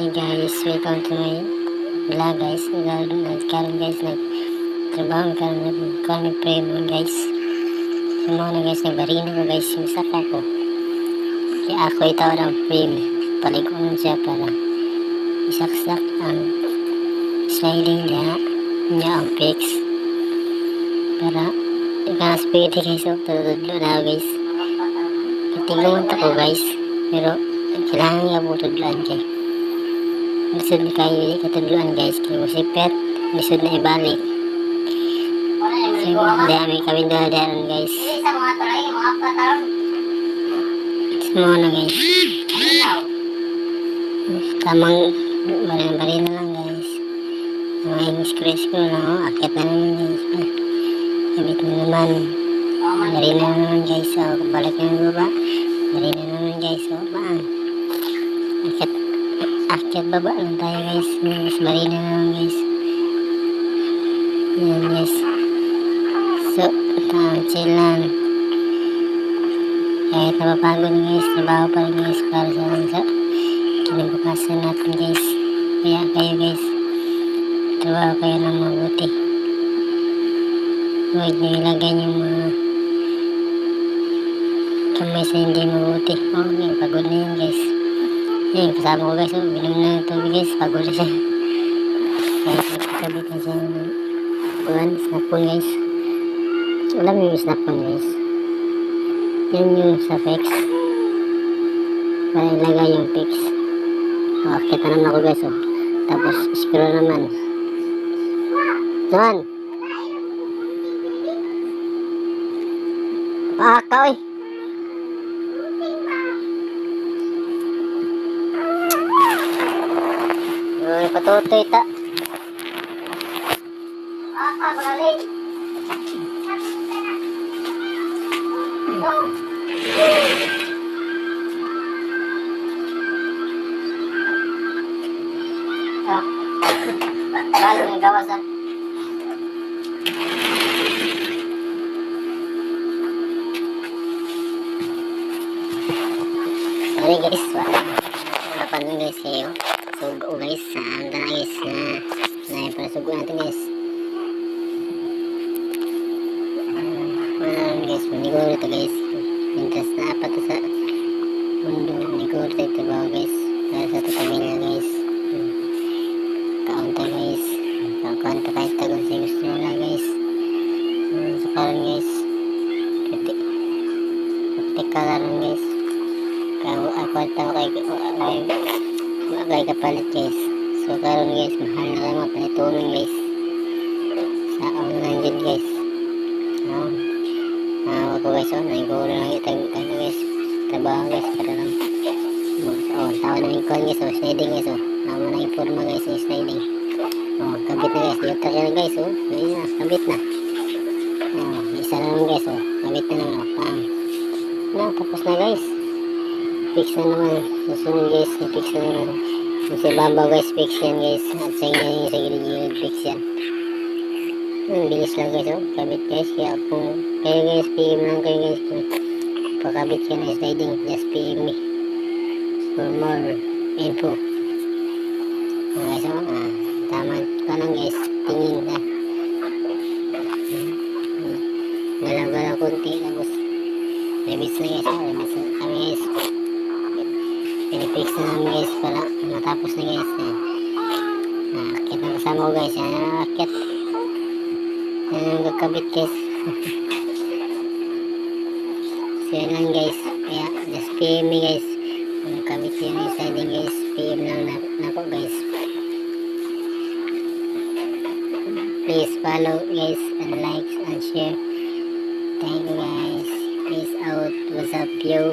Hi guys, welcome to my vlog guys. Karon guys, nagtrabaho karon nag premo guys. So mo na guys, nagbarina ko guys yung saka ko. Kaya ako itawag ang frame. Paliguan siya para isaksak ang sliding niya ang fix. Para ikas pwede guys, so tutudlo na guys. Katigong ko guys, pero kailangan nga po tudloan kayo. Lisod na kayo katudloan guys, kaya musipet, lisod na ibalik. So, dami kami dadaran guys. Semua na guys. Tamang barina lang guys. Ang screw na akit na naman guys. Kabit mo naman. Barina naman guys, so balik na yung baba. Barina naman guys, so baan. Akit baba lang tayo guys. Mas barina naman guys. Yan guys. So, chill lang. Kahit napapagod guys, trabaho pa rin guys para sa kinabukasan natin guys. Kaya kayo guys, trabaho kayo ng mabuti. Huwag nyo ilagay yung mga kamay sa hindi mabuti. Okay, pagod na yun guys. Ayun, kasama ko guys, binom na ng tubig guys, pagod na siya. Kaya kapit na siya ng snapon guys. Alam nyo yung snapon guys. Yan yung sa fix. Para ilagay yung fix. O, kita naman ako guys. Tapos, screw naman. Naman! Paaka, oy! Uy, patutoy ta. Paaka, balik! Lalo ng gawasan. Sorry guys, wala lang guys kayo. Sugo guys, anda na guys na para sugo natin guys. Guys, maniguro ito guys. Mintas na apat sa mundo, maniguro ito ba guys. Para sa pamilya guys. Kaunta guys. Kaunta kahit tagon sa gusto nila guys. So karon guys, kritikal lang guys. Ako tayo kay kapalit guys. So karon guys, mahal na lang mapalitunan guys sa online din guys. Ako guys, naiguro lang itang guys, trabaho guys para lang tawad na yung call guys, sliding guys. Tama na yung forma guys, yung sliding. Kabit na guys, yung takya na guys. Ayun na, kabit na. Isa na lang guys, kabit na lang. Tapos na guys, fix na naman. Susunod guys, fix na naman. Yung sa babaw guys, fix yan guys. At sa inyo yung sa gilid fix yan. Bilis lang guys, kabit guys. Kaya kung kayo guys, PM lang kayo guys. Pakabit yan guys, sliding, just PM me for more info. Guys, tama ka lang guys, tingin na. Galaw-galaw konti, tapos rebits na guys, rebits na kami guys. Pinifix na namin guys para matapos na guys. Akit na kasama ko guys, akit. Yan ang kakabit guys. So yan lang guys, kaya just PM me guys. Kung kabit yun yung sliding guys, PM lang na po guys. Please follow guys and like and share. Thank you guys. Peace out. What's up yo?